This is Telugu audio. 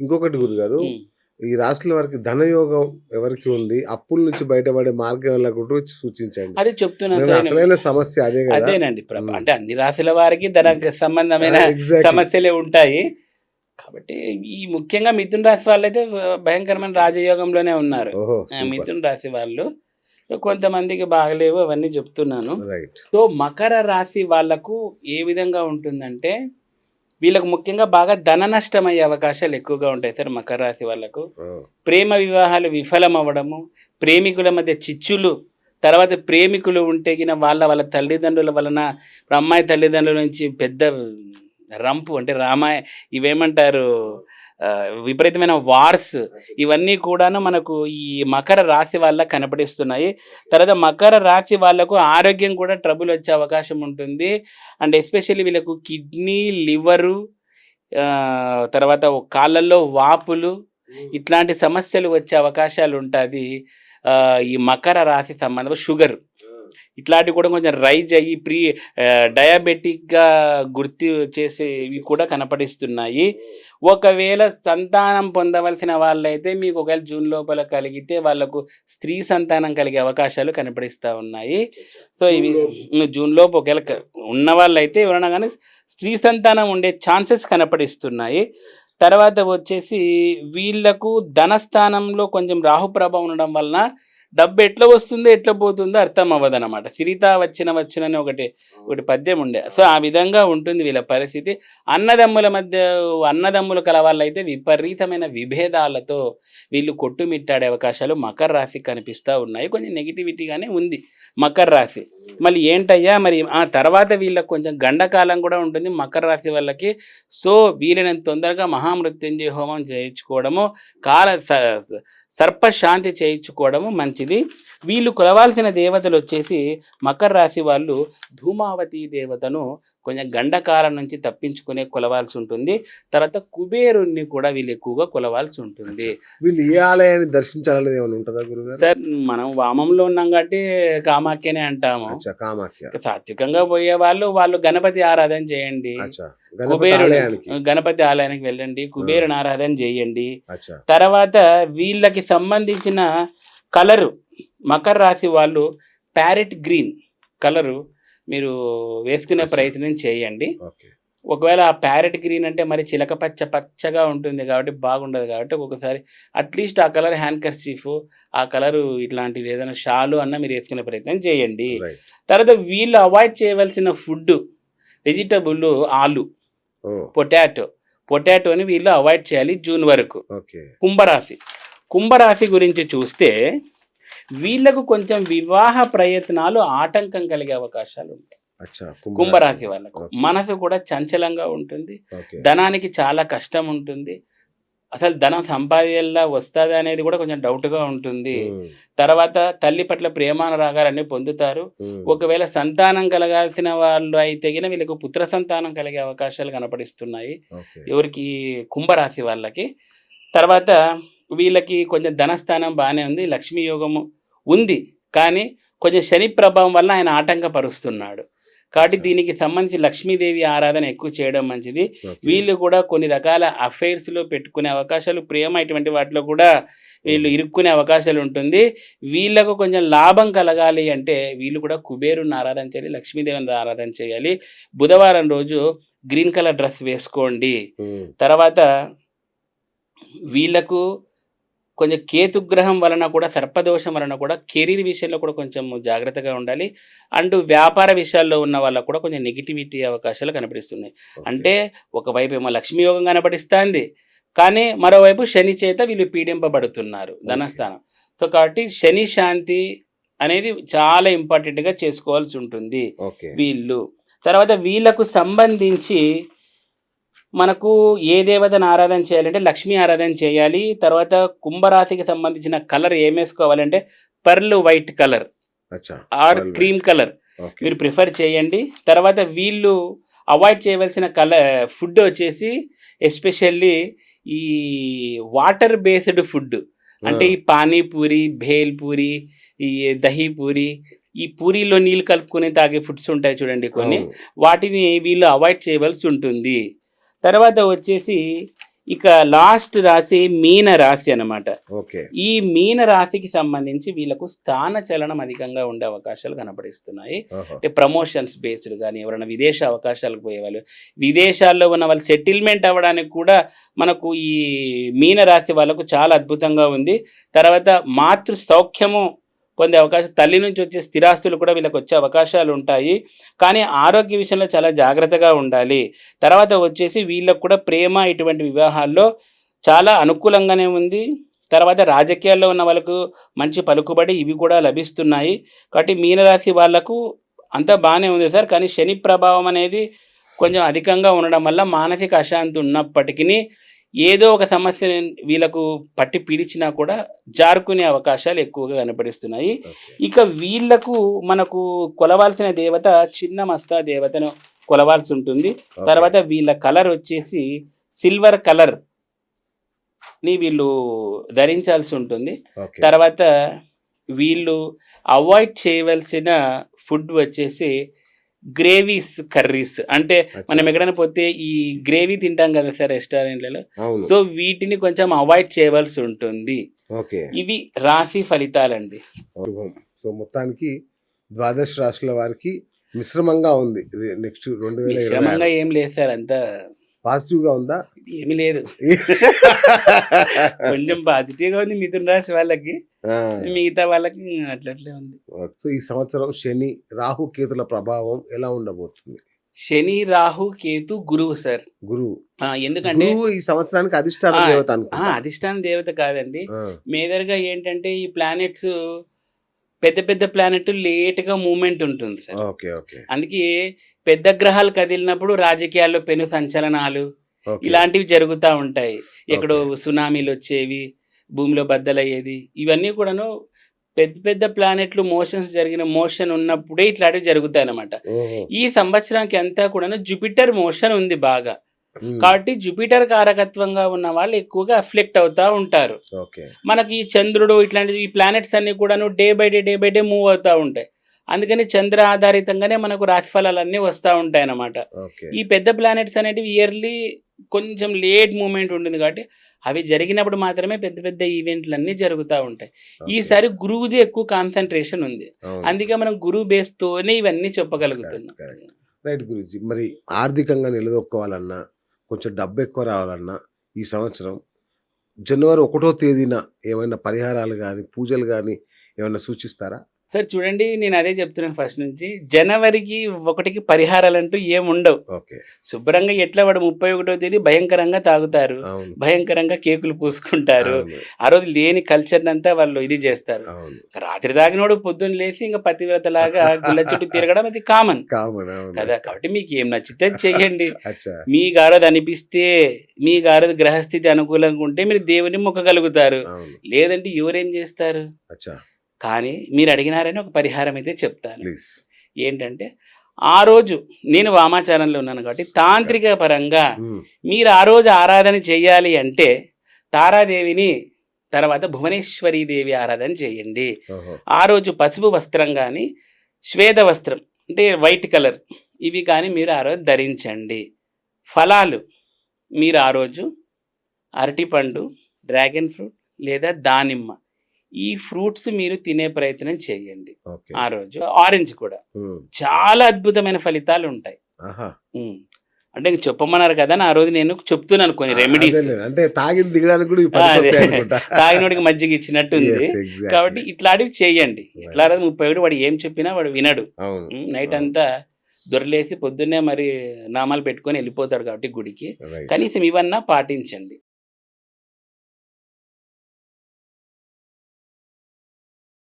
ఇంకొకటి గురుగారు, ఈ రాశుల వారికి ధనయోగం ఎవరికి ఉంది? అప్పుల నుంచి బయటపడే మార్గం ఎలాగుంటో సూచించండి. అది చెప్తున్నాను నేను సార్. అసలైన సమస్య అదే గదా! అదేనండి. హ్మ్. అంటే అన్ని రాశుల వారికి ధన సంబంధమైన ఎగ్జాక్ట్‌లీ. సమస్యలే ఉంటాయి. కాబట్టి ఈ ముఖ్యంగా మిథున రాశి వాళ్ళైతే భయంకరమైన రాజయోగంలోనే ఉన్నారు. ఓహో! సూపర్. మిథున రాశి వాళ్ళు. కొంతమందికి బాగలేవు అవన్నీ చెప్తున్నాను. రైట్. సో మకర రాశి వాళ్ళకు ఏ విధంగా ఉంటుందంటే, వీళ్ళకు ముఖ్యంగా బాగా ధన నష్టమయ్యే అవకాశాలు ఎక్కువగా ఉంటాయి సార్ మకర రాశి వాళ్ళకు. ఆ! ప్రేమ వివాహాలు విఫలమవ్వడము, ప్రేమికుల మధ్య చిచ్చులు, తర్వాత ప్రేమికులు ఉంటే గిన వాళ్ళ తల్లిదండ్రుల వలన, ఇప్పుడు అమ్మాయి తల్లిదండ్రుల నుంచి పెద్ద రంపు అంటే ఇవేమంటారు, విపరీతమైన వార్స్, ఇవన్నీ కూడాను మనకు ఈ మకర రాశి వాళ్ళకి కనపడిస్తున్నాయి. తర్వాత మకర రాశి వాళ్ళకు ఆరోగ్యం కూడా ట్రబుల్ వచ్చే అవకాశం ఉంటుంది. అండ్ ఎస్పెషల్లీ వీళ్ళకు కిడ్నీ, లివరు, తర్వాత కాళ్ళల్లో వాపులు, ఇట్లాంటి సమస్యలు వచ్చే అవకాశాలు ఉంటుంది. ఈ మకర రాశి సంబంధం షుగర్ ఇట్లాంటివి కూడా కొంచెం రైజ్ అయ్యి డయాబెటిక్గా గుర్తు చేసేవి కూడా కనపడిస్తున్నాయి. ఒకవేళ సంతానం పొందవలసిన వాళ్ళైతే మీకు ఒకవేళ జూన్ లోపల కలిగితే వాళ్ళకు స్త్రీ సంతానం కలిగే అవకాశాలు కనపడిస్తూ ఉన్నాయి. సో ఇవి జూన్ లోపు ఒకవేళ ఉన్న వాళ్ళైతే ఎవరైనా కానీ స్త్రీ సంతానం ఉండే ఛాన్సెస్ కనపడిస్తున్నాయి. తర్వాత వచ్చేసి వీళ్ళకు ధనస్థానంలో కొంచెం రాహు ప్రభావం ఉండడం వలన డబ్బు ఎట్లా వస్తుందో ఎట్లా పోతుందో అర్థం అవ్వదన్నమాట. సిరిత వచ్చినని ఒకటి పద్యం ఉండే. సో ఆ విధంగా ఉంటుంది వీళ్ళ పరిస్థితి. అన్నదమ్ములు కల వాళ్ళైతే విపరీతమైన విభేదాలతో వీళ్ళు కొట్టుమిట్టాడే అవకాశాలు మకర రాశి కనిపిస్తూ ఉన్నాయి. కొంచెం నెగిటివిటీగానే ఉంది మకర రాశి. మళ్ళీ ఏంటయ్యా మరి ఆ తర్వాత వీళ్ళకి కొంచెం గండకాలం కూడా ఉంటుంది మకర రాశి వాళ్ళకి. సో వీళ్ళని తొందరగా మహామృత్యుంజయ హోమం చేయించుకోవడము, సర్పశాంతి చేయించుకోవడము మంచిది. వీళ్ళు కొలవాల్సిన దేవతలు వచ్చేసి మకర రాశి వాళ్ళు ధూమావతి దేవతను కొంచెం గండకాలం నుంచి తప్పించుకునే కొలవాల్సి ఉంటుంది. తర్వాత కుబేరుణ్ణి కూడా వీళ్ళు ఎక్కువగా కొలవాల్సి ఉంటుంది. వీళ్ళు ఏ ఆలయాన్ని దర్శించాలనేది ఏమైనా ఉంటుందా గురుగారు? సార్ మనం వామంలో ఉన్నాం కాబట్టి కామాఖ్యనే అంటాము. కామాఖ్య. సాత్వికంగా పోయే వాళ్ళు గణపతి ఆరాధన చేయండి, గణపతి ఆలయానికి వెళ్ళండి, కుబేరుని ఆరాధన చేయండి. తర్వాత వీళ్ళకి సంబంధించిన కలరు మకర రాశి వాళ్ళు ప్యారెట్ గ్రీన్ కలరు మీరు వేసుకునే ప్రయత్నం చేయండి. ఒకవేళ ఆ ప్యారెట్ గ్రీన్ అంటే మరి చిలక పచ్చగా ఉంటుంది కాబట్టి బాగుండదు. కాబట్టి ఒకసారి అట్లీస్ట్ ఆ కలర్ హ్యాండ్ కర్చీఫ్, ఆ కలరు ఇట్లాంటివి ఏదైనా షాలు అన్న మీరు వేసుకునే ప్రయత్నం చేయండి. తర్వాత వీళ్ళు అవాయిడ్ చేయవలసిన ఫుడ్ వెజిటబుల్ ఆలు, పొటాటోని వీళ్ళు అవాయిడ్ చేయాలి జూన్ వరకు. కుంభరాశి గురించి చూస్తే వీళ్ళకు కొంచెం వివాహ ప్రయత్నాలు ఆటంకం కలిగే అవకాశాలు ఉంటాయి. కుంభరాశి వాళ్ళకు మనసు కూడా చంచలంగా ఉంటుంది, ధనానికి చాలా కష్టం ఉంటుంది, అసలు ధనం సంపాదనలా వస్తుంది అనేది కూడా కొంచెం డౌట్గా ఉంటుంది. తర్వాత తల్లి పట్ల ప్రేమానురాగాలన్నీ పొందుతారు. ఒకవేళ సంతానం కలగాల్సిన వాళ్ళు అయితే గిన వీళ్ళకు పుత్ర సంతానం కలిగే అవకాశాలు కనపడిస్తున్నాయి ఎవరికి, కుంభరాశి వాళ్ళకి. తర్వాత వీళ్ళకి కొంచెం ధనస్థానం బాగానే ఉంది, లక్ష్మీ యోగము ఉంది, కానీ కొంచెం శని ప్రభావం వల్ల ఆయన ఆటంకపరుస్తున్నాడు. కాబట్టి దీనికి సంబంధించి లక్ష్మీదేవి ఆరాధన ఎక్కువ చేయడం మంచిది. వీళ్ళు కూడా కొన్ని రకాల అఫైర్స్లో పెట్టుకునే అవకాశాలు, ప్రేమ ఇటువంటి వాటిలో కూడా వీళ్ళు ఇరుక్కునే అవకాశాలు ఉంటుంది. వీళ్ళకు కొంచెం లాభం కలగాలి అంటే వీళ్ళు కూడా కుబేరుని ఆరాధన చేయాలి, లక్ష్మీదేవిని ఆరాధన చేయాలి. బుధవారం రోజు గ్రీన్ కలర్ డ్రెస్ వేసుకోండి. తర్వాత వీళ్ళకు కొంచెం కేతుగ్రహం వలన కూడా, సర్పదోషం వలన కూడా కెరీర్ విషయంలో కూడా కొంచెం జాగ్రత్తగా ఉండాలి. అండ్ వ్యాపార విషయాల్లో ఉన్న వాళ్ళకు కూడా కొంచెం నెగిటివిటీ అవకాశాలు కనపడిస్తున్నాయి. అంటే ఒకవైపు ఏమో లక్ష్మీ యోగం కనపడిస్తుంది, కానీ మరోవైపు శని చేత వీళ్ళు పీడింపబడుతున్నారు ధనస్థానం. సో కాబట్టి శని శాంతి అనేది చాలా ఇంపార్టెంట్గా చేసుకోవాల్సి ఉంటుంది వీళ్ళు. తర్వాత వీళ్ళకు సంబంధించి మనకు ఏ దేవతను ఆరాధన చేయాలంటే లక్ష్మీ ఆరాధన చేయాలి. తర్వాత కుంభరాశికి సంబంధించిన కలర్ ఏమేసుకోవాలంటే pearl white colour or cream colour మీరు ప్రిఫర్ చేయండి. తర్వాత వీళ్ళు అవాయిడ్ చేయవలసిన ఫుడ్ వచ్చేసి ఎస్పెషల్లీ ఈ వాటర్ బేస్డ్ ఫుడ్, అంటే ఈ పానీపూరి, భేల్పూరి, ఈ దహీపూరి, ఈ పూరీలో నీళ్ళు కలుపుకొని తాగే ఫుడ్స్ ఉంటాయి చూడండి కొన్ని, వాటిని వీళ్ళు అవాయిడ్ చేయవలసి ఉంటుంది. తర్వాత వచ్చేసి ఇక లాస్ట్ రాశి మీన రాశి అన్నమాట. ఓకే. ఈ మీన రాశికి సంబంధించి వీళ్ళకు స్థాన చలనం అధికంగా ఉండే అవకాశాలు కనపడిస్తున్నాయి. ఓహో. అంటే ప్రమోషన్స్ బేస్డ్ కానీ ఎవరైనా విదేశ అవకాశాలకు పోయేవాళ్ళు, విదేశాల్లో ఉన్న వాళ్ళు సెటిల్మెంట్ అవ్వడానికి కూడా మనకు ఈ మీన రాశి వాళ్ళకు చాలా అద్భుతంగా ఉంది. తర్వాత మాతృ సౌఖ్యము పొందే అవకాశం, తల్లి నుంచి వచ్చే స్థిరాస్తులు కూడా వీళ్ళకి వచ్చే అవకాశాలు ఉంటాయి. కానీ ఆరోగ్య విషయంలో చాలా జాగ్రత్తగా ఉండాలి. తర్వాత వచ్చేసి వీళ్ళకు కూడా ప్రేమ ఇటువంటి వివాహాల్లో చాలా అనుకూలంగానే ఉంది. తర్వాత రాజకీయాల్లో ఉన్న వాళ్ళకు మంచి పలుకుబడి ఇవి కూడా లభిస్తున్నాయి. కాబట్టి మీనరాశి వాళ్ళకు అంతా బాగానే ఉంది సార్. కానీ శని ప్రభావం అనేది కొంచెం అధికంగా ఉండడం వల్ల మానసిక అశాంతి ఉన్నప్పటికీ ఏదో ఒక సమస్య వీళ్ళకు పట్టి పీడిచినా కూడా జారుకునే అవకాశాలు ఎక్కువగా కనపడిస్తున్నాయి. ఓకే. ఇక వీళ్ళకు మనకు కొలవాల్సిన దేవత చిన్న మస్తా దేవతను కొలవాల్సి ఉంటుంది. ఓకే. తర్వాత వీళ్ళ కలర్ వచ్చేసి సిల్వర్ కలర్ ని వీళ్ళు ధరించాల్సి ఉంటుంది. ఓకే. తర్వాత వీళ్ళు అవాయిడ్ చేయవలసిన ఫుడ్ వచ్చేసి గ్రేవీస్, కర్రీస్. అంటే మనం ఎక్కడైనా పోతే ఈ గ్రేవీ తింటాం కదా సార్ రెస్టారెంట్లలో. అవును. సో వీటిని కొంచెం అవాయిడ్ చేయవలసి ఉంటుంది. ఓకే. ఇవి రాశి ఫలితాలండి. శుభం. సో మొత్తానికి ద్వాదశ రాశుల వారికి మిశ్రమంగా ఉంది. నెక్స్ట్ 2026 మిశ్రమంగా ఏం లేదు సార్, అంతా పాజిటివ్ గా ఉందా? ఏమీ లేదు. కొంచెం పాజిటివ్ గా ఉంది మిథున రాశి వాళ్ళకి, ఆ. మిగతా వాళ్ళకి అట్లట్లే ఉంది. సో ఈ సంవత్సరం శని రాహు కేతుల ప్రభావం ఎలా ఉండబోతుంది? శని, రాహు, కేతు, గురువు సార్. గురువు. ఎందుకంటే గురువు ఈ సంవత్సరానికి అధిష్టాన ఆ, దేవత అనుకుంటా. అధిష్టాన దేవత కాదండి. ఆ. మేజర్గా ఏంటంటే ఈ ప్లానెట్స్ పెద్ద పెద్ద ప్లానెట్ లేట్గా మూమెంట్ ఉంటుంది సార్. ఓకే. ఓకే. అందుకే పెద్ద గ్రహాలు కదిలినప్పుడు రాజకీయాల్లో పెను సంచలనాలు ఓకే. ఇలాంటివి జరుగుతూ ఉంటాయి. ఎక్కడో సునామీలు వచ్చేవి, భూమిలో బద్దలయ్యేది, ఇవన్నీ కూడాను పెద్ద పెద్ద ప్లానెట్లు జరిగిన మోషన్ ఉన్నప్పుడే ఇట్లాంటివి జరుగుతాయి అన్నమాట. ఓహో. ఈ సంవత్సరానికి అంతా కూడాను జూపిటర్ మోషన్ ఉంది బాగా. ఉమ్. కాబట్టి జూపిటర్ కారకత్వంగా ఉన్న వాళ్ళు ఎక్కువగా అఫ్లెక్ట్ అవుతూ ఉంటారు. ఓకే. మనకి ఈ చంద్రుడు ఇట్లాంటి ఈ ప్లానెట్స్ అన్ని కూడాను డే బై డే మూవ్ అవుతూ ఉంటాయి. అందుకని చంద్ర ఆధారితంగానే మనకు రాశిఫలాలన్నీ వస్తూ ఉంటాయి అన్నమాట. ఓకే. ఈ పెద్ద ప్లానెట్స్ అనేటివి ఇయర్లీ కొంచెం లేట్ మూమెంట్ ఉంటుంది కాబట్టి అవి జరిగినప్పుడు మాత్రమే పెద్ద పెద్ద ఈవెంట్లు అన్నీ జరుగుతూ ఉంటాయి. ఓకే. ఈసారి గురువుది ఎక్కువ కాన్సన్ట్రేషన్ ఉంది. అవును. అందుకే మనం గురువు బేస్తోనే ఇవన్నీ చెప్పగలుగుతున్నాం. Correct. రైట్ గురించి. మరి ఆర్థికంగా నిలదొక్కోవాలన్నా, కొంచెం డబ్బు ఎక్కువ రావాలన్నా ఈ సంవత్సరం జనవరి 1వ తేదీన ఏమైనా పరిహారాలు కానీ పూజలు కానీ ఏమైనా సూచిస్తారా? సార్ చూడండి, నేను అదే చెప్తున్నాను ఫస్ట్ నుంచి. జనవరికి 1కి పరిహారాలంటూ ఏముండవు. ఓకే. శుభ్రంగా ఎట్లా వాడు 31వ తేదీ భయంకరంగా తాగుతారు, అవును. భయంకరంగా కేకులు పూసుకుంటారు. అవును. ఆ రోజు లేని కల్చర్ అంతా వాళ్ళు ఇది చేస్తారు. అవును. రాత్రి తాగినోడు పొద్దున్న లేసి ఇంకా పతివ్రతలాగా గుళ్ళ చుట్టూ తిరగడం అది కామన్ కామన్. అవును. కదా. కాబట్టి మీకు ఏం నచ్చితే అది చెయ్యండి. అచ్చా. మీకు ఆ రోజు అనిపిస్తే, మీకు ఆ రోజు గ్రహస్థితి అనుకూలంగా ఉంటే మీరు దేవుని మొక్కగలుగుతారు. అవును. లేదంటే ఎవరేం చేస్తారు. అచ్చా. కానీ మీరు అడిగినారని ఒక పరిహారం అయితే చెప్తాను. ప్లీజ్. ఏంటంటే ఆ రోజు నేను వామాచారంలో ఉన్నాను కాబట్టి తాంత్రిక పరంగా ఉమ్. మీరు ఆ రోజు ఆరాధన చేయాలి అంటే తారాదేవిని, తర్వాత భువనేశ్వరీ దేవి ఆరాధన చేయండి. ఓహో. ఆ రోజు పసుపు వస్త్రం కానీ శ్వేత వస్త్రం అంటే వైట్ కలర్ ఇవి కానీ మీరు ఆ రోజు ధరించండి. ఫలాలు మీరు ఆ రోజు అరటిపండు, డ్రాగన్ ఫ్రూట్ లేదా దానిమ్మ ఈ ఫ్రూట్స్ మీరు తినే ప్రయత్నం చేయండి. ఓకే. ఆ రోజు ఆరెంజ్ కూడా ఉమ్. చాలా అద్భుతమైన ఫలితాలు ఉంటాయి. ఆహా. అంటే ఇంక చెప్పమన్నారు కదా, ఆ రోజు నేను చెప్తున్నాను కొన్ని రెమెడీస్. అదేలే. అంటే తాగింది దిగడానికి కూడా ఇవి అదే పనికొస్తాయి అనుకుంటా. తాగినోడికి మజ్జిగ ఇచ్చినట్టుంది. Yes, exactly. కాబట్టి ఇట్లాంటివి చేయండి. ఇట్లా రోజు 31 వాడు ఏం చెప్పినా వాడు వినడు. అవును. నైట్ అంతా దొరలేసి పొద్దున్నే మరి నామాలు పెట్టుకొని వెళ్ళిపోతాడు కాబట్టి గుడికి. రైట్. కనీసం ఇవన్నా పాటించండి.